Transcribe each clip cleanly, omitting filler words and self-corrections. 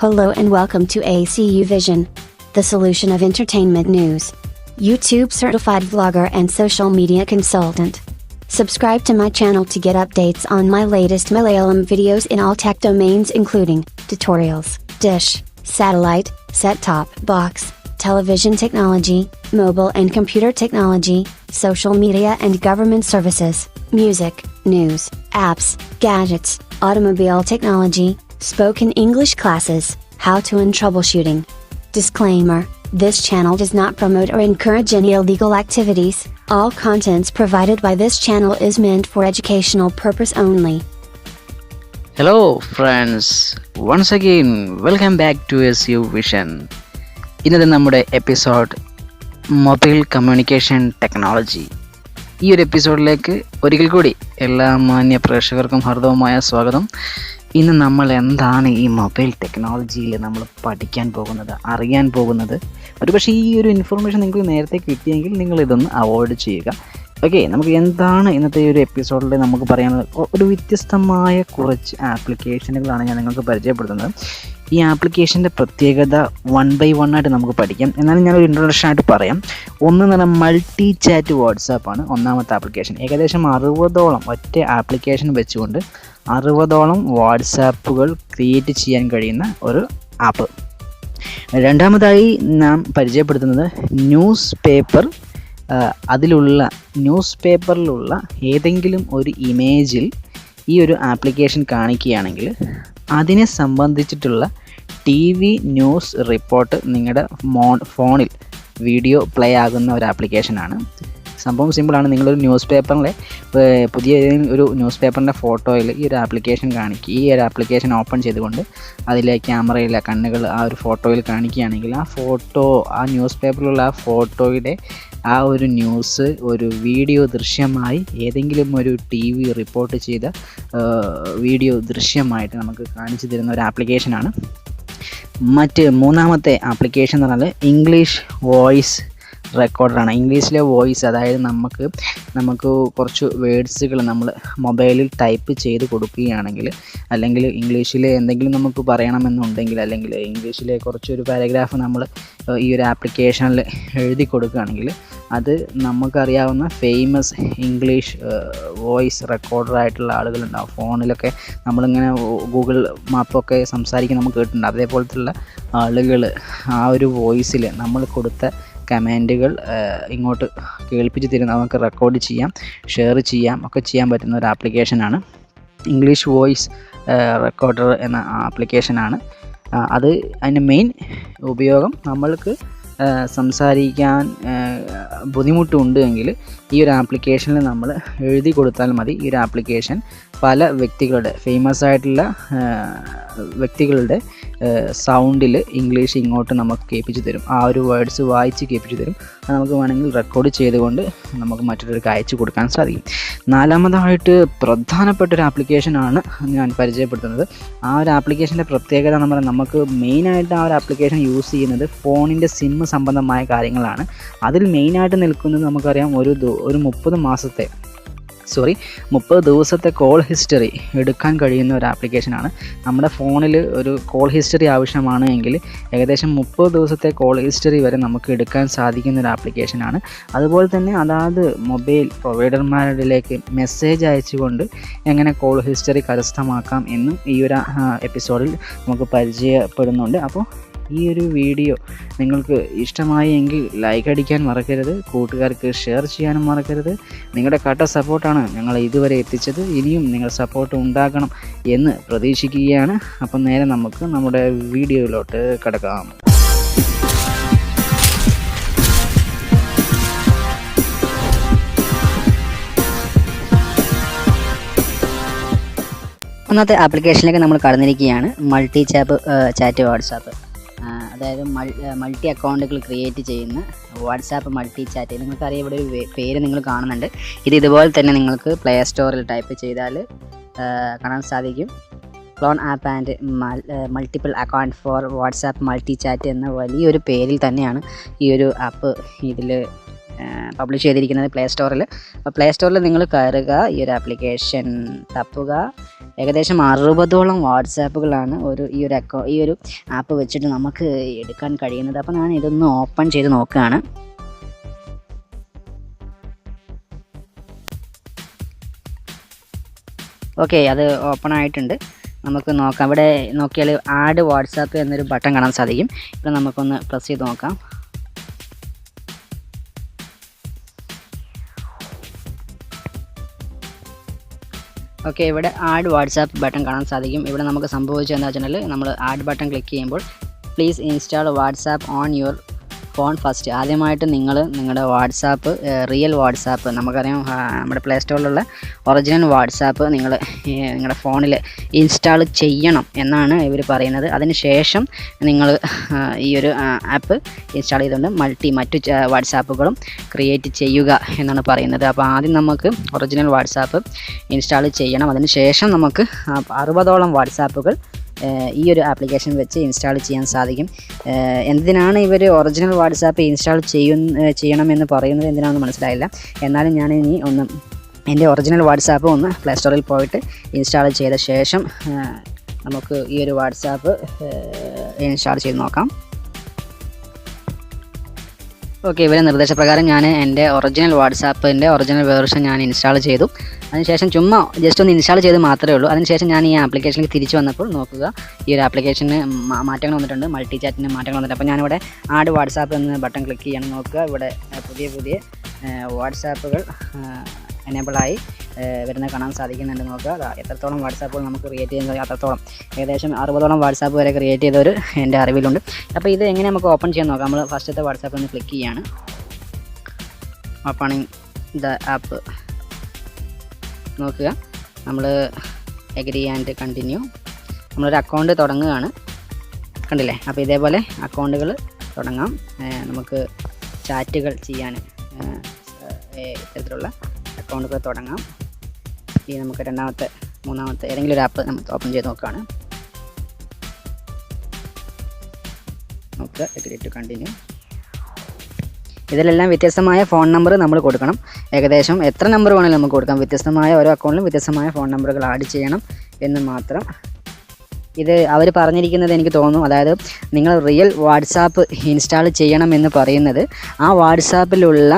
Hello and welcome to ACU Vision, the solution of entertainment news. YouTube certified vlogger and social media consultant. Subscribe to my channel to get updates on my latest Malayalam videos in all tech domains including tutorials, dish, satellite, set-top box, television technology, mobile and computer technology, social media and government services, music, news, apps, gadgets, automobile technology, spoken English classes, how to and troubleshooting. Disclaimer: this channel does not promote or encourage any illegal activities. All contents provided by this channel is meant for educational purpose only. Hello friends, once again welcome back to ACU Vision. ഇന്നത്തെ നമ്മുടെ episode mobile communication technology. ഈ ഒരു എപ്പിസോഡിലേക്ക് ഒരിക്കൽ കൂടി എല്ലാ മാന്യ പ്രേക്ഷകർക്കും ഹർദവമായ സ്വാഗതം. ഇന്ന് നമ്മൾ എന്താണ് ഈ മൊബൈൽ ടെക്നോളജിയിൽ നമ്മൾ പഠിക്കാൻ പോകുന്നത്, അറിയാൻ പോകുന്നത്. ഒരുപക്ഷെ ഈ ഒരു ഇൻഫർമേഷൻ നിങ്ങൾക്ക് നേരത്തെ കിട്ടിയെങ്കിൽ നിങ്ങൾ ഇതൊന്ന് അവോയ്ഡ് ചെയ്യുക. ഓക്കെ, നമുക്ക് എന്താണ് ഇന്നത്തെ ഈ ഒരു എപ്പിസോഡിൽ നമുക്ക് പറയാനുള്ളത്? ഒരു വ്യത്യസ്തമായ കുറച്ച് ആപ്ലിക്കേഷനുകളാണ് ഞാൻ നിങ്ങൾക്ക് പരിചയപ്പെടുത്തുന്നത്. ഈ ആപ്ലിക്കേഷൻ്റെ പ്രത്യേകത 1 by 1 ആയിട്ട് നമുക്ക് പഠിക്കാം. എന്നാലും ഞാനൊരു ഇൻട്രൊഡക്ഷൻ ആയിട്ട് പറയാം. ഒന്ന് എന്ന് പറഞ്ഞാൽ മൾട്ടി ചാറ്റ് വാട്സാപ്പാണ് ഒന്നാമത്തെ ആപ്ലിക്കേഷൻ. ഏകദേശം 60ഓളം ഒറ്റ ആപ്ലിക്കേഷൻ വെച്ചുകൊണ്ട് 60ഓളം വാട്സാപ്പുകൾ ക്രിയേറ്റ് ചെയ്യാൻ കഴിയുന്ന ഒരു ആപ്പ്. രണ്ടാമതായി നാം പരിചയപ്പെടുത്തുന്നത് ന്യൂസ് പേപ്പർ. ന്യൂസ് പേപ്പറിലുള്ള ഏതെങ്കിലും ഒരു ഇമേജിൽ ഈ ഒരു ആപ്ലിക്കേഷൻ കാണിക്കുകയാണെങ്കിൽ അതിനെ സംബന്ധിച്ചിട്ടുള്ള TV ന്യൂസ് റിപ്പോർട്ട് നിങ്ങളുടെ ഫോണിൽ വീഡിയോ പ്ലേ ആകുന്ന ഒരു ആപ്ലിക്കേഷനാണ്. സംഭവം സിമ്പിളാണ്. നിങ്ങളൊരു ന്യൂസ് പേപ്പറിലെ പുതിയ ഒരു ന്യൂസ് പേപ്പറിൻ്റെ ഫോട്ടോയിൽ ഈ ഒരു ആപ്ലിക്കേഷൻ ഈ ഒരു ആപ്ലിക്കേഷൻ ഓപ്പൺ ചെയ്തുകൊണ്ട് അതിലെ ക്യാമറയിലെ കണ്ണുകൾ ആ ഒരു ഫോട്ടോയിൽ കാണിക്കുകയാണെങ്കിൽ ആ ന്യൂസ് പേപ്പറിലുള്ള ആ ഫോട്ടോയുടെ ആ ഒരു ന്യൂസ് ഒരു വീഡിയോ ദൃശ്യമായി ഏതെങ്കിലും ഒരു TV റിപ്പോർട്ട് ചെയ്ത വീഡിയോ ദൃശ്യമായിട്ട് നമുക്ക് കാണിച്ചു തരുന്ന ഒരു ആപ്ലിക്കേഷനാണ്. മൂന്നാമത്തെ ആപ്ലിക്കേഷൻ എന്ന് പറഞ്ഞാൽ ഇംഗ്ലീഷ് വോയിസ് റെക്കോർഡറാണ്. ഇംഗ്ലീഷിലെ വോയിസ്, അതായത് നമുക്ക് കുറച്ച് വേർഡ്സുകൾ നമ്മൾ മൊബൈലിൽ ടൈപ്പ് ചെയ്ത് കൊടുക്കുകയാണെങ്കിൽ, അല്ലെങ്കിൽ ഇംഗ്ലീഷിൽ എന്തെങ്കിലും നമുക്ക് പറയണമെന്നുണ്ടെങ്കിൽ, അല്ലെങ്കിൽ ഇംഗ്ലീഷിലെ കുറച്ചൊരു പാരഗ്രാഫ് നമ്മൾ ഈ ഒരു ആപ്ലിക്കേഷനിൽ എഴുതി കൊടുക്കുകയാണെങ്കിൽ അത് നമുക്കറിയാവുന്ന ഫേമസ് ഇംഗ്ലീഷ് വോയിസ് റെക്കോർഡറായിട്ടുള്ള ആളുകളുണ്ടാവും. ഫോണിലൊക്കെ നമ്മളിങ്ങനെ ഗൂഗിൾ മാപ്പൊക്കെ സംസാരിക്കാൻ നമുക്ക് കേട്ടിട്ടുണ്ട്. അതേപോലത്തുള്ള ആളുകൾ ആ ഒരു വോയിസിൽ നമ്മൾ കൊടുത്ത കമാൻഡുകൾ ഇങ്ങോട്ട് കേൾപ്പിച്ച് തരുന്ന, നമുക്ക് റെക്കോർഡ് ചെയ്യാം, ഷെയർ ചെയ്യാം, ഒക്കെ ചെയ്യാൻ പറ്റുന്ന ഒരു ആപ്ലിക്കേഷനാണ് ഇംഗ്ലീഷ് വോയിസ് റെക്കോർഡർ എന്ന ആപ്ലിക്കേഷനാണ്. അതിൻ്റെ മെയിൻ ഉപയോഗം നമ്മൾക്ക് സംസാരിക്കാൻ ബുദ്ധിമുട്ടുണ്ട് എങ്കിൽ ഈ ഒരു ആപ്ലിക്കേഷനിൽ നമ്മൾ എഴുതി കൊടുത്താൽ മതി. ഈ ഒരു ആപ്ലിക്കേഷൻ പല ഫേമസ് ആയിട്ടുള്ള വ്യക്തികളുടെ സൗണ്ടിൽ ഇംഗ്ലീഷ് ഇങ്ങോട്ട് നമുക്ക് കേൾപ്പിച്ച് തരും. ആ ഒരു വേർഡ്സ് വായിച്ച് കേൾപ്പിച്ച് തരും. അത് നമുക്ക് വേണമെങ്കിൽ റെക്കോർഡ് ചെയ്തുകൊണ്ട് നമുക്ക് മറ്റൊരു അയച്ചു കൊടുക്കാൻ സാധിക്കും. നാലാമതായിട്ട് പ്രധാനപ്പെട്ട ഒരു ആപ്ലിക്കേഷനാണ് ഞാൻ പരിചയപ്പെടുത്തുന്നത്. ആ ഒരു ആപ്ലിക്കേഷൻ്റെ പ്രത്യേകത എന്ന് പറഞ്ഞാൽ നമുക്ക് മെയിനായിട്ട് ആ ഒരു ആപ്ലിക്കേഷൻ യൂസ് ചെയ്യുന്നത് ഫോണിൻ്റെ സിം സംബന്ധമായ കാര്യങ്ങളാണ്. അതിൽ മെയിനായിട്ട് നിൽക്കുന്നത് നമുക്കറിയാം, ഒരു 30 ദിവസത്തെ കോൾ ഹിസ്റ്ററി എടുക്കാൻ കഴിയുന്ന ഒരു ആപ്ലിക്കേഷനാണ്. നമ്മുടെ ഫോണിൽ ഒരു കോൾ ഹിസ്റ്ററി ആവശ്യമാണ് എങ്കിൽ ഏകദേശം 30 ദിവസത്തെ കോൾ ഹിസ്റ്ററി വരെ നമുക്ക് എടുക്കാൻ സാധിക്കുന്ന ഒരു ആപ്ലിക്കേഷനാണ്. അതുപോലെ തന്നെ അതാത് മൊബൈൽ പ്രൊവൈഡർമാരിലേക്ക് മെസ്സേജ് അയച്ചുകൊണ്ട് എങ്ങനെ കോൾ ഹിസ്റ്ററി കരസ്ഥമാക്കാം എന്നും ഈ ഒരു എപ്പിസോഡിൽ നമുക്ക് പരിചയപ്പെടുന്നുണ്ട്. അപ്പോൾ ഈ ഒരു വീഡിയോ നിങ്ങൾക്ക് ഇഷ്ടമായി എങ്കിൽ ലൈക്ക് അടിക്കാൻ മറക്കരുത്, കൂട്ടുകാർക്ക് ഷെയർ ചെയ്യാനും മറക്കരുത്. നിങ്ങളുടെ കട്ട സപ്പോർട്ടാണ് ഞങ്ങൾ ഇതുവരെ എത്തിച്ചത്. ഇനിയും നിങ്ങൾ സപ്പോർട്ട് ഉണ്ടാകണം എന്ന് പ്രതീക്ഷിക്കുകയാണ്. അപ്പം നേരെ നമുക്ക് നമ്മുടെ വീഡിയോയിലോട്ട് കടക്കാം. ഒന്നാമത്തെ ആപ്ലിക്കേഷനിലേക്ക് നമ്മൾ കടന്നിരിക്കുകയാണ്. Multi chat WhatsApp. അതായത് മൾട്ടി അക്കൗണ്ടുകൾ ക്രിയേറ്റ് ചെയ്യുന്ന വാട്സാപ്പ് മൾട്ടി ചാറ്റ്. നിങ്ങൾക്കറിയാം, ഇവിടെ ഒരു പേര് നിങ്ങൾ കാണുന്നുണ്ട്. ഇതുപോലെ തന്നെ നിങ്ങൾക്ക് പ്ലേ സ്റ്റോറിൽ ടൈപ്പ് ചെയ്താൽ കാണാൻ സാധിക്കും. Clone app and multiple account for WhatsApp multi chat എന്ന വലിയൊരു പേരിൽ തന്നെയാണ് ഈ ഒരു ആപ്പ് ഇതിൽ പബ്ലിഷ് ചെയ്തിരിക്കുന്നത് പ്ലേ സ്റ്റോറിൽ. അപ്പോൾ പ്ലേ സ്റ്റോറിൽ നിങ്ങൾ കയറുക, ഈ ഒരു ആപ്ലിക്കേഷൻ തപ്പുക. ഏകദേശം 60ഓളം വാട്സാപ്പുകളാണ് ഈ ഒരു ആപ്പ് വെച്ചിട്ട് നമുക്ക് എടുക്കാൻ കഴിയുന്നത്. അപ്പോൾ ഞാൻ ഇതൊന്ന് ഓപ്പൺ ചെയ്ത് നോക്കുകയാണ്. ഓക്കെ, അത് ഓപ്പൺ ആയിട്ടുണ്ട്. നമുക്ക് നോക്കാം. ഇവിടെ നോക്കിയാൽ ആഡ് വാട്സാപ്പ് എന്നൊരു ബട്ടൺ കാണാൻ സാധിക്കും. ഇവിടെ നമുക്കൊന്ന് പ്രസ് ചെയ്ത് നോക്കാം. ഓക്കെ, ഇവിടെ ആഡ് വാട്സാപ്പ് ബട്ടൺ കാണാൻ സാധിക്കും. ഇവിടെ നമുക്ക് സംഭവിച്ചത് എന്താ വെച്ചാൽ, നമ്മൾ ആഡ് ബട്ടൺ ക്ലിക്ക് ചെയ്യുമ്പോൾ please install WhatsApp on your phone first. ആദ്യമായിട്ട് നിങ്ങളുടെ വാട്സാപ്പ്, റിയൽ വാട്സാപ്പ്, നമുക്കറിയാം നമ്മുടെ പ്ലേ സ്റ്റോറിലുള്ള ഒറിജിനൽ വാട്സാപ്പ് നിങ്ങളുടെ ഫോണിൽ ഇൻസ്റ്റാൾ ചെയ്യണം എന്നാണ് ഇവർ പറയുന്നത്. അതിന് ശേഷം നിങ്ങൾ ഈ ഒരു ആപ്പ് ഇൻസ്റ്റാൾ ചെയ്തുകൊണ്ട് മറ്റു വാട്സാപ്പുകളും ക്രിയേറ്റ് ചെയ്യുക എന്നാണ് പറയുന്നത്. അപ്പോൾ ആദ്യം നമുക്ക് ഒറിജിനൽ വാട്സാപ്പ് ഇൻസ്റ്റാൾ ചെയ്യണം. അതിന് ശേഷം നമുക്ക് 60ഓളം വാട്സാപ്പുകൾ ഈ ഒരു ആപ്ലിക്കേഷൻ വെച്ച് ഇൻസ്റ്റാൾ ചെയ്യാൻ സാധിക്കും. എന്തിനാണ് ഇവർ ഒറിജിനൽ വാട്സാപ്പ് ഇൻസ്റ്റാൾ ചെയ്യണമെന്ന് പറയുന്നത് എന്തിനാണെന്ന് മനസ്സിലായില്ല. എന്നാലും ഞാൻ ഇനി എൻ്റെ ഒറിജിനൽ വാട്സാപ്പ് ഒന്ന് പ്ലേ സ്റ്റോറിൽ പോയിട്ട് ഇൻസ്റ്റാൾ ചെയ്ത ശേഷം നമുക്ക് ഈ ഒരു വാട്സാപ്പ് ഇൻസ്റ്റാൾ ചെയ്ത് നോക്കാം. ഓക്കെ, ഇവരെ നിർദ്ദേശപ്രകാരം ഞാൻ എൻ്റെ ഒറിജിനൽ വാട്സാപ്പിൻ്റെ ഒറിജിനൽ വേർഷൻ ഞാൻ ഇൻസ്റ്റാൾ ചെയ്തു. അതിനുശേഷം ചുമ്മാ ജസ്റ്റ് ഒന്ന് ഇൻസ്റ്റാൾ ചെയ്ത് മാത്രമേ ഉള്ളൂ. അതിനുശേഷം ഞാൻ ഈ ആപ്ലിക്കേഷനിലേക്ക് തിരിച്ചു വന്നപ്പോൾ നോക്കുക, ഈ ഒരു ആപ്ലിക്കേഷന് മാറ്റങ്ങൾ വന്നിട്ടുണ്ട്, മൾട്ടി ചാറ്റിന് മാറ്റങ്ങൾ വന്നിട്ടുണ്ട്. അപ്പോൾ ഞാനിവിടെ ആഡ് വാട്സാപ്പ് എന്ന ബട്ടൺ ക്ലിക്ക് ചെയ്യണം. നോക്കുക, ഇവിടെ പുതിയ വാട്സാപ്പുകൾ എനേബിളായി വരുന്നത് കാണാൻ സാധിക്കുന്നുണ്ട്. നോക്കുക, എത്രത്തോളം വാട്സാപ്പുകൾ നമുക്ക് ക്രിയേറ്റ് ചെയ്യുന്നത്, അത്രത്തോളം ഏകദേശം 60ഓളം വാട്സാപ്പ് വരെ ക്രിയേറ്റ് ചെയ്തവർ എൻ്റെ അറിവിലുണ്ട്. അപ്പോൾ ഇത് എങ്ങനെ നമുക്ക് ഓപ്പൺ ചെയ്യാൻ നോക്കാം. നമ്മൾ ഫസ്റ്റത്തെ വാട്സാപ്പ് ഒന്ന് ക്ലിക്ക് ചെയ്യാണ്. Opening the app. നോക്കുക, നമ്മൾ എഗ്രി ആൻഡ് കണ്ടിന്യൂ. നമ്മളൊരു അക്കൗണ്ട് തുടങ്ങുകയാണ്, കണ്ടില്ലേ. അപ്പോൾ ഇതേപോലെ അക്കൗണ്ടുകൾ തുടങ്ങാം. നമുക്ക് ചാറ്റുകൾ ചെയ്യാൻ ഇത്തരത്തിലുള്ള അക്കൗണ്ടുകൾ തുടങ്ങാം. ഈ നമുക്ക് രണ്ടാമത്തെ മൂന്നാമത്തെ ഏതെങ്കിലും ഒരു ആപ്പ് നമുക്ക് ഓപ്പൺ ചെയ്ത് നോക്കുകയാണ്. നമുക്ക് എഗ്രി ടു കണ്ടിന്യൂ. ഇതിലെല്ലാം വ്യത്യസ്തമായ ഫോൺ നമ്പർ നമ്മൾ കൊടുക്കണം. ഏകദേശം എത്ര നമ്പർ വേണമെങ്കിലും നമുക്ക് കൊടുക്കാം. വ്യത്യസ്തമായ ഓരോ അക്കൗണ്ടിലും വ്യത്യസ്തമായ ഫോൺ നമ്പറുകൾ ആഡ് ചെയ്യണം എന്ന് മാത്രം. ഇത് അവർ പറഞ്ഞിരിക്കുന്നത് എനിക്ക് തോന്നുന്നു, അതായത് നിങ്ങൾ റിയൽ വാട്സാപ്പ് ഇൻസ്റ്റാൾ ചെയ്യണമെന്ന് പറയുന്നത് ആ വാട്സാപ്പിലുള്ള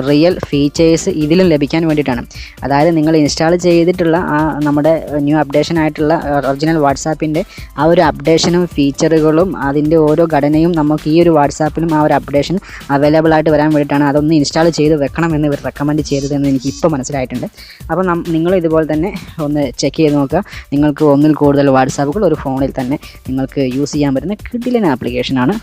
റിയൽ ഫീച്ചേഴ്സ് ഇതിലും ലഭിക്കാൻ വേണ്ടിയിട്ടാണ്. അതായത് നിങ്ങൾ ഇൻസ്റ്റാൾ ചെയ്തിട്ടുള്ള നമ്മുടെ ന്യൂ അപ്ഡേഷൻ ആയിട്ടുള്ള ഒറിജിനൽ വാട്സാപ്പിൻ്റെ ആ ഒരു അപ്ഡേഷനും ഫീച്ചറുകളും അതിൻ്റെ ഓരോ ഘടനയും നമുക്ക് ഈ ഒരു വാട്സാപ്പിലും ആ ഒരു അപ്ഡേഷൻ അവൈലബിൾ ആയിട്ട് വരാൻ വേണ്ടിയിട്ടാണ് അതൊന്ന് ഇൻസ്റ്റാൾ ചെയ്ത് വെക്കണമെന്ന് ഇവർ റെക്കമെൻഡ് ചെയ്തതെന്ന് എനിക്ക് ഇപ്പോൾ മനസ്സിലായിട്ടുണ്ട്. അപ്പോൾ നിങ്ങൾ ഇതുപോലെ തന്നെ ഒന്ന് ചെക്ക് ചെയ്ത് നോക്കുക. നിങ്ങൾക്ക് ഒന്നിൽ കൂടുതൽ വാട്സാപ്പുകൾ ഒരു ഫോണിൽ തന്നെ നിങ്ങൾക്ക് യൂസ് ചെയ്യാൻ പറ്റുന്ന കിടിലൻ ആപ്ലിക്കേഷനാണ്.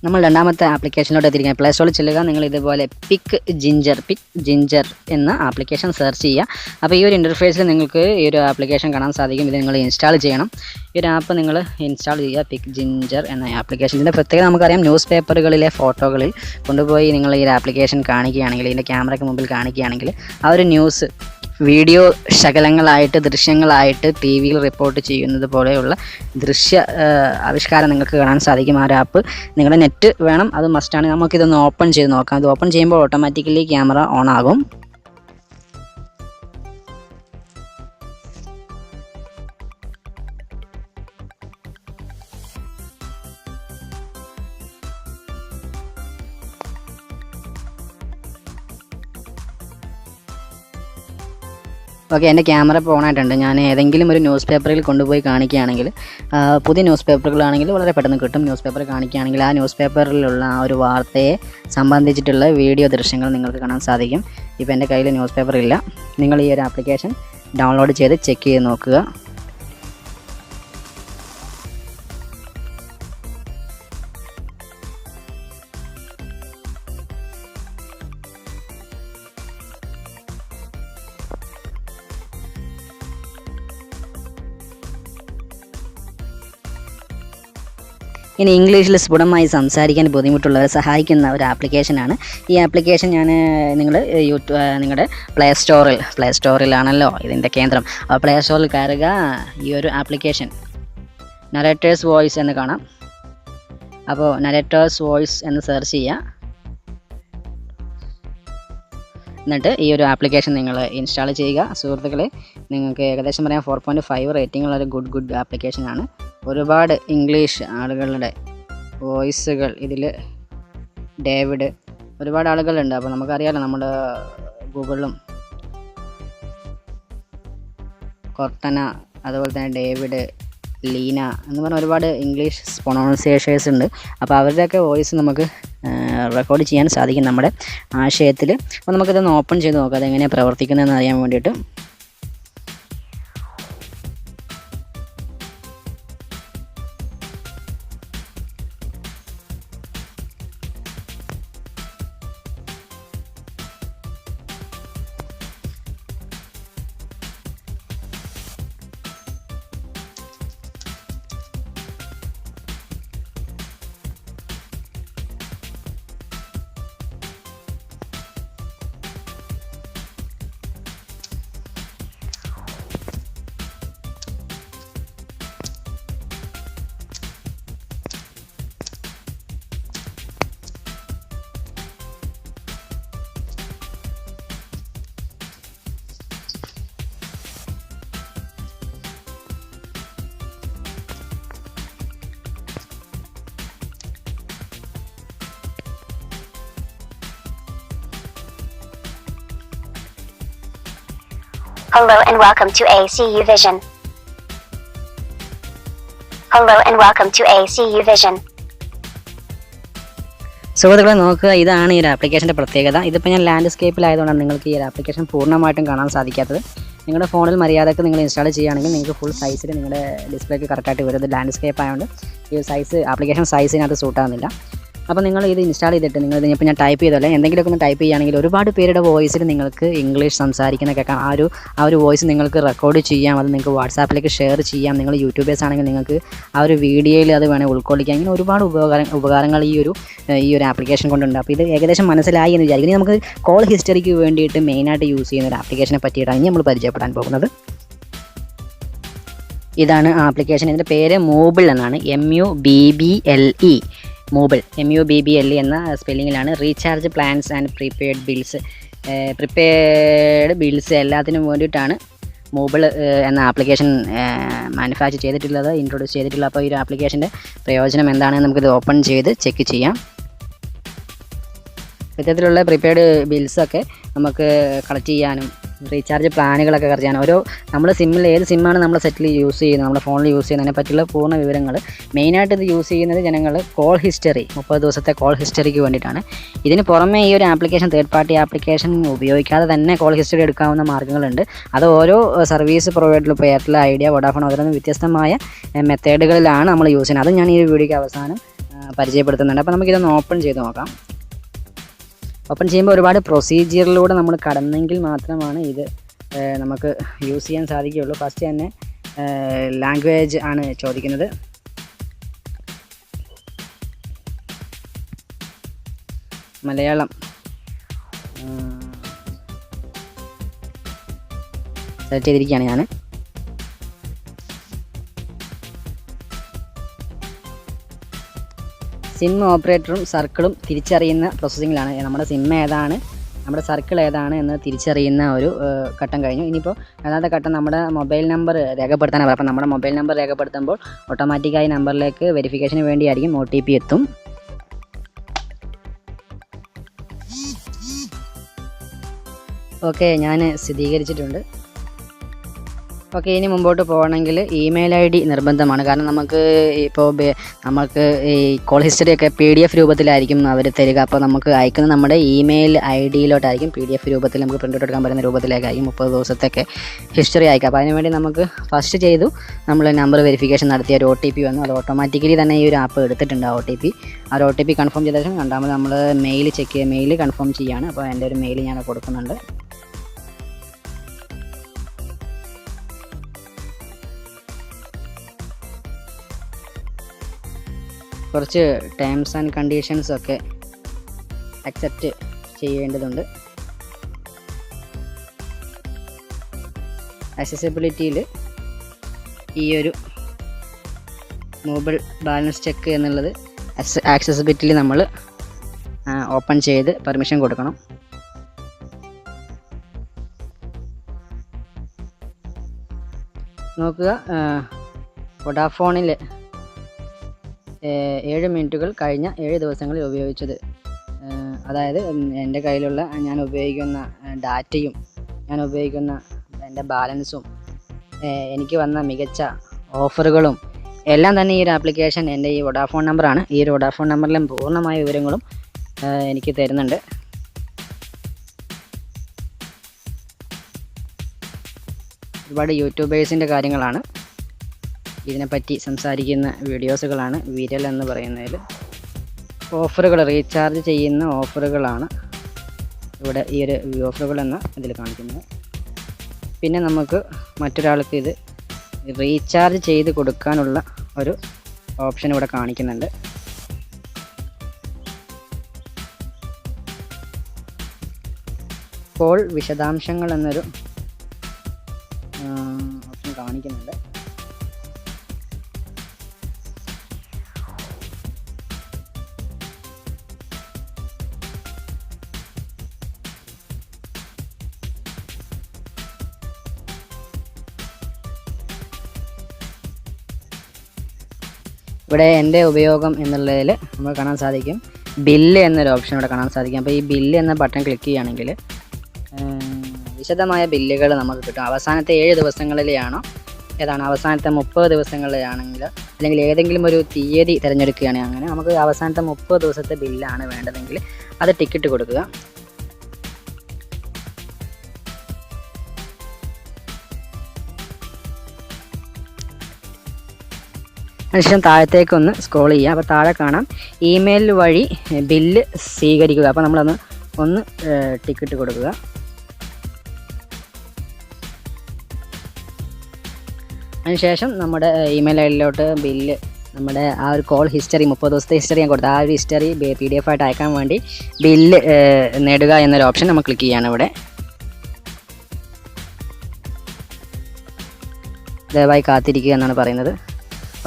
നമ്മൾ രണ്ടാമത്തെ ആപ്ലിക്കേഷനിലോട്ട് എത്തിയിരിക്കുക. പ്ലേ സ്റ്റോറിൽ ചെല്ലുക. നിങ്ങൾ ഇതുപോലെ പിക്ക് ജിഞ്ചർ എന്ന ആപ്ലിക്കേഷൻ സെർച്ച് ചെയ്യുക. അപ്പോൾ ഈ ഒരു ഇൻ്റർഫേസിൽ നിങ്ങൾക്ക് ഈ ഒരു ആപ്ലിക്കേഷൻ കാണാൻ സാധിക്കും. ഇത് നിങ്ങൾ ഇൻസ്റ്റാൾ ചെയ്യണം. ഈ ഒരു ആപ്പ് നിങ്ങൾ ഇൻസ്റ്റാൾ ചെയ്യുക, പിക്ക് ജിഞ്ചർ എന്ന ആപ്ലിക്കേഷൻ. ഇതിൻ്റെ പ്രത്യേകത നമുക്കറിയാം, ന്യൂസ് പേപ്പറുകളിലെ ഫോട്ടോകളിൽ കൊണ്ടുപോയി നിങ്ങൾ ഈ ഒരു ആപ്ലിക്കേഷൻ കാണിക്കുകയാണെങ്കിൽ, ഇതിൻ്റെ ക്യാമറയ്ക്ക് മുമ്പിൽ കാണിക്കുകയാണെങ്കിൽ ആ ഒരു ന്യൂസ് വീഡിയോ ശകലങ്ങളായിട്ട് ദൃശ്യങ്ങളായിട്ട് ടി വിയിൽ റിപ്പോർട്ട് ചെയ്യുന്നത് പോലെയുള്ള ആവിഷ്കാരം നിങ്ങൾക്ക് കാണാൻ സാധിക്കും. ആ ഒരു ആപ്പ് നിങ്ങളുടെ നെറ്റ് വേണം, അത് മസ്റ്റാണ്. നമുക്കിതൊന്ന് ഓപ്പൺ ചെയ്ത് നോക്കാം. ഇത് ഓപ്പൺ ചെയ്യുമ്പോൾ ഓട്ടോമാറ്റിക്കലി ക്യാമറ ഓൺ ആകും. ഓക്കെ, എൻ്റെ ക്യാമറ ഇപ്പോൾ ഓണായിട്ടുണ്ട്. ഞാൻ ഏതെങ്കിലും ഒരു ന്യൂസ് പേപ്പറിൽ കൊണ്ടുപോയി കാണിക്കുകയാണെങ്കിൽ, പുതിയ ന്യൂസ് പേപ്പറുകളാണെങ്കിൽ വളരെ പെട്ടെന്ന് കിട്ടും. ന്യൂസ് പേപ്പർ കാണിക്കുകയാണെങ്കിൽ ആ ന്യൂസ് പേപ്പറിലുള്ള ആ ഒരു വാർത്തയെ സംബന്ധിച്ചിട്ടുള്ള വീഡിയോ ദൃശ്യങ്ങൾ നിങ്ങൾക്ക് കാണാൻ സാധിക്കും. ഇപ്പോൾ എൻ്റെ കയ്യിൽ ന്യൂസ് പേപ്പർ ഇല്ല. നിങ്ങൾ ഈ ഒരു ആപ്ലിക്കേഷൻ ഡൗൺലോഡ് ചെയ്ത് ചെക്ക് ചെയ്ത് നോക്കുക. ഇനി ഇംഗ്ലീഷിൽ സ്ഫുടമായി സംസാരിക്കാൻ ബുദ്ധിമുട്ടുള്ളവരെ സഹായിക്കുന്ന ഒരു ആപ്ലിക്കേഷനാണ് ഈ ആപ്ലിക്കേഷൻ. നിങ്ങളുടെ പ്ലേ സ്റ്റോറിലാണല്ലോ ഇതിൻ്റെ കേന്ദ്രം. അപ്പോൾ പ്ലേ സ്റ്റോറിൽ കയറുക. ഈ ഒരു ആപ്ലിക്കേഷൻ നരേറ്റേഴ്സ് വോയിസ് എന്ന് കാണാം. അപ്പോൾ നരേറ്റേഴ്സ് വോയിസ് എന്ന് സെർച്ച് ചെയ്യുക. എന്നിട്ട് ഈ ഒരു ആപ്ലിക്കേഷൻ നിങ്ങൾ ഇൻസ്റ്റാൾ ചെയ്യുക. സുഹൃത്തുക്കളെ, നിങ്ങൾക്ക് ഏകദേശം പറയാം 4.5 റേറ്റിംഗ് ഉള്ള ഒരു ഗുഡ് ആപ്ലിക്കേഷനാണ്. ഒരുപാട് ഇംഗ്ലീഷ് ആളുകളുടെ വോയിസുകൾ ഇതിൽ, ഡേവിഡ്, ഒരുപാട് ആളുകളുണ്ട്. അപ്പോൾ നമുക്കറിയാമല്ലോ, നമ്മുടെ ഗൂഗിളിലും കൊർട്ടന, അതുപോലെ തന്നെ ഡേവിഡ്, ലീന എന്ന് പറഞ്ഞ ഒരുപാട് ഇംഗ്ലീഷ് പ്രൊണൗൺസിയേഷൻസ് ഉണ്ട്. അപ്പോൾ അവരുടെയൊക്കെ വോയിസ് നമുക്ക് റെക്കോർഡ് ചെയ്യാൻ സാധിക്കും നമ്മുടെ ആശയത്തിൽ. അപ്പോൾ നമുക്കിതൊന്ന് ഓപ്പൺ ചെയ്ത് നോക്കാം അതെങ്ങനെയാണ് പ്രവർത്തിക്കുന്നതെന്ന് അറിയാൻ വേണ്ടിയിട്ട്. Hello and welcome to ACU Vision. Hello and welcome to ACU Vision. സുഹൃത്തുക്കളെ നോക്കുക, ഇതാണ് ഈ ഒരു ആപ്ലിക്കേഷൻ്റെ പ്രത്യേകത. ഇതിപ്പോൾ ഞാൻ ലാൻഡ്സ്കേപ്പിലായതുകൊണ്ടാണ് നിങ്ങൾക്ക് ഈ ഒരു ആപ്ലിക്കേഷൻ പൂർണ്ണമായിട്ടും കാണാൻ സാധിക്കാത്തത്. നിങ്ങളുടെ ഫോണിൽ മര്യാദക്ക് നിങ്ങൾ ഇൻസ്റ്റാൾ ചെയ്യുകയാണെങ്കിൽ നിങ്ങൾക്ക് ഫുൾ സൈസിൽ നിങ്ങളുടെ ഡിസ്പ്ലേക്ക് കറക്റ്റായിട്ട് വരും. ഇത് ലാൻഡ്സ്കേപ്പ് ആയതുകൊണ്ട് ഈ സൈസ്, ആപ്ലിക്കേഷൻ സൈസിനകത്ത് സൂട്ടാകുന്നില്ല. അപ്പോൾ നിങ്ങൾ ഇത് ഇൻസ്റ്റാൾ ചെയ്തിട്ട് നിങ്ങൾ ഇതിപ്പോൾ ഞാൻ ടൈപ്പ് ചെയ്തല്ലേ, എന്തെങ്കിലുമൊക്കെ ഒന്ന് ടൈപ്പ് ചെയ്യുകയാണെങ്കിൽ ഒരുപാട് പേരുടെ വോയിസിൽ നിങ്ങൾക്ക് ഇംഗ്ലീഷ് സംസാരിക്കുന്ന കേൾക്കാം. ആ ഒരു വോയിസ് നിങ്ങൾക്ക് റെക്കോർഡ് ചെയ്യാം. അത് നിങ്ങൾക്ക് വാട്സാപ്പിലേക്ക് ഷെയർ ചെയ്യാം. നിങ്ങൾ യൂട്യൂബേഴ്സ് ആണെങ്കിൽ നിങ്ങൾക്ക് ആ ഒരു വീഡിയോയിൽ അത് വേണേൽ ഉൾക്കൊള്ളിക്കാം. ഇങ്ങനെ ഒരുപാട് ഉപകാരങ്ങൾ ഈ ഒരു ആപ്ലിക്കേഷൻ കൊണ്ടുണ്ട്. അപ്പോൾ ഇത് ഏകദേശം മനസ്സിലായി എന്ന് വിചാരിക്കും. ഇനി നമുക്ക് കോൾ ഹിസ്റ്ററിക്ക് വേണ്ടിയിട്ട് മെയിനായിട്ട് യൂസ് ചെയ്യുന്ന ഒരു ആപ്ലിക്കേഷനെ പറ്റിയിട്ടാണ് ഇനി നമ്മൾ പരിചയപ്പെടാൻ പോകുന്നത്. ഇതാണ് ആപ്ലിക്കേഷൻ. ഇതിൻ്റെ പേര് മൂബിൾ എന്നാണ്. MUBBLE, മൂബിൾ, MUBBLE എന്ന സ്പെല്ലിങ്ങിലാണ്. Recharge plans and prepaid bills എല്ലാത്തിനും വേണ്ടിയിട്ടാണ് മൂബിൾ എന്ന ആപ്ലിക്കേഷൻ മാനുഫാക്ചർ ചെയ്തിട്ടുള്ളത്, ഇൻട്രൊഡ്യൂസ് ചെയ്തിട്ടുള്ളത്. അപ്പോൾ ഈ ഒരു ആപ്ലിക്കേഷൻ്റെ പ്രയോജനം എന്താണെന്ന് നമുക്കിത് ഓപ്പൺ ചെയ്ത് ചെക്ക് ചെയ്യാം. ഇത്തരത്തിലുള്ള പ്രീപെയ്ഡ് ബിൽസൊക്കെ നമുക്ക് കളക്ട് ചെയ്യാനും റീചാർജ് പ്ലാനുകളൊക്കെ കളക്ട് ചെയ്യാനും, ഓരോ നമ്മൾ സിമ്മിൽ ഏത് സിമ്മാണ് നമ്മൾ സെറ്റിൽ യൂസ് ചെയ്യുന്നത്, നമ്മുടെ ഫോണിൽ യൂസ് ചെയ്യുന്നതിനെ പറ്റിയുള്ള പൂർണ്ണ വിവരങ്ങൾ. മെയിനായിട്ട് ഇത് യൂസ് ചെയ്യുന്നത് ജനങ്ങൾ കോൾ ഹിസ്റ്ററി, 30 ദിവസത്തെ കോൾ ഹിസ്റ്ററിക്ക് വേണ്ടിയിട്ടാണ്. ഇതിന് പുറമെ ഈ ഒരു ആപ്ലിക്കേഷൻ, തേർഡ് പാർട്ടി ആപ്ലിക്കേഷൻ ഉപയോഗിക്കാതെ തന്നെ കോൾ ഹിസ്റ്ററി എടുക്കാവുന്ന മാർഗ്ഗങ്ങളുണ്ട്. അത് ഓരോ സർവീസ് പ്രൊവൈഡറിലും, ഇപ്പോൾ എയർടെൽ, ഐഡിയ, വോഡാഫോൺ, ഓരോന്നും വ്യത്യസ്തമായ മെത്തേഡുകളിലാണ് നമ്മൾ യൂസ് ചെയ്യുന്നത്. അത് ഞാൻ ഈ വീഡിയോയ്ക്ക് അവസാനം പരിചയപ്പെടുത്തുന്നുണ്ട്. അപ്പോൾ നമുക്കിതൊന്ന് ഓപ്പൺ ചെയ്ത് നോക്കാം. ഓപ്പൺ ചെയ്യുമ്പോൾ ഒരുപാട് പ്രൊസീജിയറിലൂടെ നമ്മൾ കടന്നെങ്കിൽ മാത്രമാണ് ഇത് നമുക്ക് യൂസ് ചെയ്യാൻ സാധിക്കുകയുള്ളൂ. ഫസ്റ്റ് തന്നെ ലാംഗ്വേജ് ആണ് ചോദിക്കുന്നത്. മലയാളം സെലക്ട് ചെയ്തിരിക്കുകയാണ് ഞാൻ. സിം ഓപ്പറേറ്ററും സർക്കിളും തിരിച്ചറിയുന്ന പ്രോസസ്സിങ്ങിലാണ്. നമ്മുടെ സിം ഏതാണ്, നമ്മുടെ സർക്കിൾ ഏതാണ് എന്ന് തിരിച്ചറിയുന്ന ഒരു ഘട്ടം കഴിഞ്ഞു. ഇനിയിപ്പോൾ രണ്ടാമത്തെ ഘട്ടം നമ്മുടെ മൊബൈൽ നമ്പർ രേഖപ്പെടുത്താനാണ്. അപ്പോൾ നമ്മുടെ മൊബൈൽ നമ്പർ രേഖപ്പെടുത്തുമ്പോൾ ഓട്ടോമാറ്റിക്കായി നമ്പറിലേക്ക് വെരിഫിക്കേഷന് വേണ്ടിയായിരിക്കും OTP എത്തും. ഓക്കെ, ഞാൻ സ്ഥിരീകരിച്ചിട്ടുണ്ട്. ഓക്കെ, ഇനി മുമ്പോട്ട് പോകണമെങ്കിൽ ഇമെയിൽ ID നിർബന്ധമാണ്. കാരണം നമുക്ക് നമുക്ക് ഈ കോൾ ഹിസ്റ്ററിയൊക്കെ PDF രൂപത്തിലായിരിക്കും അവർ തരിക. അപ്പോൾ നമുക്ക് അയക്കുന്ന നമ്മുടെ ഇമെയിൽ IDയിലോട്ടായിരിക്കും PDF രൂപത്തിൽ നമുക്ക് പ്രിൻ്റ് ഔട്ട് എടുക്കാൻ പറ്റുന്ന രൂപത്തിലേക്കായിരിക്കും 30 ദിവസത്തൊക്കെ ഹിസ്റ്ററി അയക്കുക. അപ്പോൾ അതിനുവേണ്ടി നമുക്ക് ഫസ്റ്റ് ചെയ്തു നമ്മൾ നമ്പർ വെരിഫിക്കേഷൻ നടത്തിയ ഒരു OTP വന്നു. അത് ഓട്ടോമാറ്റിക്കലി തന്നെ ഈ ഒരു ആപ്പ് എടുത്തിട്ടുണ്ട്. ആ OTP കൺഫേം ചെയ്ത ശേഷം രണ്ടാമത് നമ്മൾ മെയിൽ ചെക്ക് ചെയ്യുക, മെയിൽ കൺഫേം ചെയ്യുകയാണ്. അപ്പോൾ എൻ്റെ ഒരു മെയിൽ ഞാൻ കൊടുക്കുന്നുണ്ട്. കുറച്ച് ടേംസ് ആൻഡ് കണ്ടീഷൻസൊക്കെ അക്സെപ്റ്റ് ചെയ്യേണ്ടതുണ്ട്. ആക്സസിബിലിറ്റിയിൽ ഈ ഒരു മൊബൈൽ ബാലൻസ് ചെക്ക് എന്നുള്ളത് ആക്സസിബിലിറ്റിയിൽ നമ്മൾ ഓപ്പൺ ചെയ്ത് പെർമിഷൻ കൊടുക്കണം. നോക്കുക, വോഡാഫോണിൽ 7 മിനിറ്റുകൾ കഴിഞ്ഞ 7 ദിവസങ്ങളിൽ ഉപയോഗിച്ചത്. അതായത് എൻ്റെ കയ്യിലുള്ള ഞാൻ ഉപയോഗിക്കുന്ന ഡാറ്റയും ഞാൻ ഉപയോഗിക്കുന്ന എൻ്റെ ബാലൻസും എനിക്ക് വന്ന മികച്ച ഓഫറുകളും എല്ലാം തന്നെ ഈ ഒരു ആപ്ലിക്കേഷൻ എൻ്റെ ഈ വോഡാഫോൺ നമ്പറാണ്. ഈ ഒരു വോഡാഫോൺ നമ്പറിലെ പൂർണ്ണമായ വിവരങ്ങളും എനിക്ക് തരുന്നുണ്ട്. ഒരുപാട് യൂട്യൂബേഴ്സിൻ്റെ കാര്യങ്ങളാണ് ഇതിനെപ്പറ്റി സംസാരിക്കുന്ന വീഡിയോസുകളാണ് വിരൽ എന്ന് പറയുന്നതിൽ. ഓഫറുകൾ, റീചാർജ് ചെയ്യുന്ന ഓഫറുകളാണ് ഇവിടെ ഈ ഒരു ഓഫറുകൾ എന്ന ഇതിൽ കാണിക്കുന്നത്. പിന്നെ നമുക്ക് മറ്റൊരാൾക്ക് ഇത് റീചാർജ് ചെയ്ത് കൊടുക്കാനുള്ള ഒരു ഓപ്ഷൻ ഇവിടെ കാണിക്കുന്നുണ്ട്. കോൾ വിശദാംശങ്ങൾ എന്നൊരു ഓപ്ഷൻ കാണിക്കുന്നുണ്ട്. ഇവിടെ എൻ്റെ ഉപയോഗം എന്നുള്ളതിൽ നമുക്ക് കാണാൻ സാധിക്കും ബില്ല് എന്നൊരു ഓപ്ഷൻ ഇവിടെ കാണാൻ സാധിക്കും. അപ്പോൾ ഈ ബില്ല് എന്ന ബട്ടൺ ക്ലിക്ക് ചെയ്യുകയാണെങ്കിൽ വിശദമായ ബില്ലുകൾ നമുക്ക് കിട്ടും. അവസാനത്തെ 7 ദിവസങ്ങളിലാണോ ഏതാണ് അവസാനത്തെ 30 ദിവസങ്ങളിലാണെങ്കിൽ അല്ലെങ്കിൽ ഏതെങ്കിലും ഒരു തീയതി തിരഞ്ഞെടുക്കുകയാണെങ്കിൽ അങ്ങനെ നമുക്ക് അവസാനത്തെ 30 ദിവസത്തെ ബില്ലാണ് വേണ്ടതെങ്കിൽ അത് ടിക്കറ്റ് കൊടുക്കുക. അതിനുശേഷം താഴത്തേക്കൊന്ന് സ്ക്രോൾ ചെയ്യുക. അപ്പോൾ താഴെ കാണാം ഇമെയിൽ വഴി ബില്ല് സ്വീകരിക്കുക. അപ്പോൾ നമ്മളൊന്ന് ടിക്കറ്റ് കൊടുക്കുക. അതിനുശേഷം നമ്മുടെ ഇമെയിൽ ഐ ഡിയിലോട്ട് ബില്ല് നമ്മുടെ ആ ഒരു കോൾ ഹിസ്റ്ററി 30 ദിവസത്തെ ഹിസ്റ്ററി ഞാൻ കൊടുത്തു. ആ ഒരു ഹിസ്റ്ററി PDF ആയിട്ട് അയക്കാൻ വേണ്ടി ബില്ല് നേടുക എന്നൊരു ഓപ്ഷൻ നമ്മൾ ക്ലിക്ക് ചെയ്യാണ്. ഇവിടെ ദയവായി കാത്തിരിക്കുക എന്നാണ് പറയുന്നത്.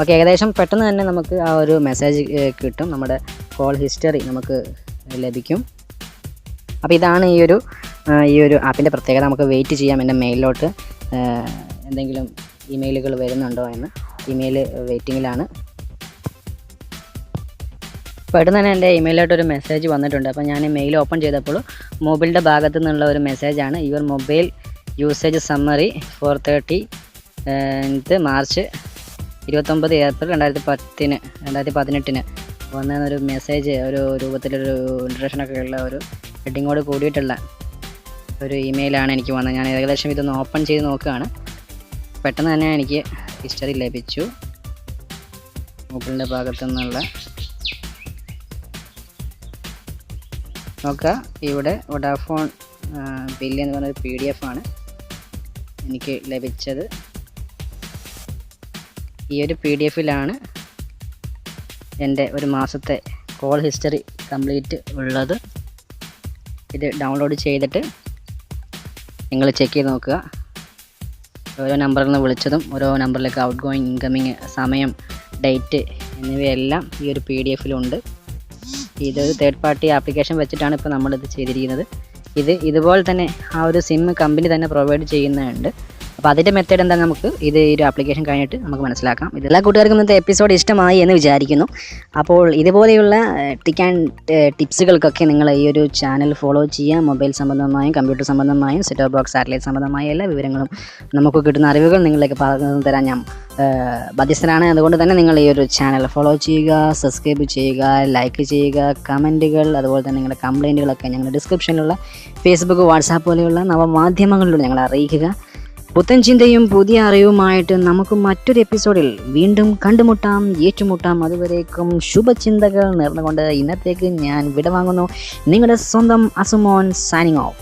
ഓക്കെ, ഏകദേശം പെട്ടെന്ന് തന്നെ നമുക്ക് ആ ഒരു മെസ്സേജ് കിട്ടും. നമ്മുടെ കോൾ ഹിസ്റ്ററി നമുക്ക് ലഭിക്കും. അപ്പോൾ ഇതാണ് ഈ ഒരു ആപ്പിൻ്റെ പ്രത്യേകത. നമുക്ക് വെയിറ്റ് ചെയ്യാം എൻ്റെ മെയിലിലോട്ട് എന്തെങ്കിലും ഇമെയിലുകൾ വരുന്നുണ്ടോ എന്ന്. ഇമെയിൽ വെയിറ്റിങ്ങിലാണ്. പെട്ടെന്ന് തന്നെ എൻ്റെ ഇമെയിലോട്ട് ഒരു മെസ്സേജ് വന്നിട്ടുണ്ട്. അപ്പോൾ ഞാൻ മെയിൽ ഓപ്പൺ ചെയ്തപ്പോൾ മൊബൈലിൻ്റെ ഭാഗത്തു നിന്നുള്ള ഒരു മെസ്സേജാണ്. Your mobile usage summary 4/30 March 29 April 2018 വന്നൊരു മെസ്സേജ്, ഒരു രൂപത്തിലൊരു ഇൻട്രഡക്ഷനൊക്കെ ഉള്ള ഒരു ഹെഡിങ്ങോട് കൂടിയിട്ടുള്ള ഒരു ഇമെയിലാണ് എനിക്ക് വന്നത്. ഞാൻ ഏകദേശം ഇതൊന്ന് ഓപ്പൺ ചെയ്ത് നോക്കുകയാണ്. പെട്ടെന്ന് തന്നെ എനിക്ക് ഹിസ്റ്ററി ലഭിച്ചു മൊബൈലിൻ്റെ ഭാഗത്തു നിന്നുള്ള. നോക്കുക, ഇവിടെ വോഡാഫോൺ ബില്ല് എന്ന് പറഞ്ഞൊരു PDF ആണ് എനിക്ക് ലഭിച്ചത്. ഈ ഒരു PDF-ലാണ് എൻ്റെ ഒരു മാസത്തെ കോൾ ഹിസ്റ്ററി കംപ്ലീറ്റ് ഉള്ളത്. ഇത് ഡൗൺലോഡ് ചെയ്തിട്ട് നിങ്ങൾ ചെക്ക് ചെയ്ത് നോക്കുക. ഓരോ നമ്പറിൽ നിന്ന് വിളിച്ചതും ഓരോ നമ്പറിലേക്ക് ഔട്ട് ഗോയിങ്, ഇൻകമിങ്, സമയം, ഡേറ്റ് എന്നിവയെല്ലാം ഈ ഒരു PDF-ലുണ്ട്. ഇതൊരു തേർഡ് പാർട്ടി ആപ്ലിക്കേഷൻ വെച്ചിട്ടാണ് ഇപ്പോൾ നമ്മളിത് ചെയ്തിരിക്കുന്നത്. ഇതുപോലെ തന്നെ ആ ഒരു സിം കമ്പനി തന്നെ പ്രൊവൈഡ് ചെയ്യുന്നുണ്ട്. അപ്പോൾ അതിൻ്റെ മെത്തേഡ് എന്താണെന്ന് നമുക്ക് ഈ ഒരു ആപ്ലിക്കേഷൻ കഴിഞ്ഞിട്ട് നമുക്ക് മനസ്സിലാക്കാം. ഇതെല്ലാ കൂട്ടുകാർക്കും ഇന്നത്തെ എപ്പിസോഡ് ഇഷ്ടമായി എന്ന് വിചാരിക്കുന്നു. അപ്പോൾ ഇതുപോലെയുള്ള ടിപ്സുകൾക്കൊക്കെ നിങ്ങൾ ഈ ഒരു ചാനൽ ഫോളോ ചെയ്യുക. മൊബൈൽ സംബന്ധമായും കമ്പ്യൂട്ടർ സംബന്ധമായും സെറ്റ് ടോപ്പ് ബോക്സ്, സാറ്റലൈറ്റ് സംബന്ധമായ എല്ലാ വിവരങ്ങളും നമുക്ക് കിട്ടുന്ന അറിവുകൾ നിങ്ങളിലേക്ക് പകർന്നു തരാൻ ഞാൻ ബാധ്യസ്ഥനാണ്. അതുകൊണ്ട് തന്നെ നിങ്ങൾ ഈ ഒരു ചാനൽ ഫോളോ ചെയ്യുക, സബ്സ്ക്രൈബ് ചെയ്യുക, ലൈക്ക് ചെയ്യുക, കമൻറ്റുകൾ, അതുപോലെ തന്നെ നിങ്ങളുടെ കംപ്ലയിൻറ്റുകളൊക്കെ ഞങ്ങളുടെ ഡിസ്ക്രിപ്ഷനിലുള്ള ഫേസ്ബുക്ക്, വാട്സാപ്പ് പോലെയുള്ള നവമാധ്യമങ്ങളിലൂടെ ഞങ്ങളെ അറിയിക്കുക. പുത്തൻ ചിന്തയും പുതിയ അറിവുമായിട്ട് നമുക്ക് മറ്റൊരു എപ്പിസോഡിൽ വീണ്ടും കണ്ടുമുട്ടാം, ഏറ്റുമുട്ടാം. അതുവരേക്കും ശുഭചിന്തകൾ നേർന്നുകൊണ്ട് ഇന്നത്തേക്ക് ഞാൻ വിടവാങ്ങുന്നു. നിങ്ങളുടെ സ്വന്തം അസുമോൻ സൈനിങ് ഓഫ്.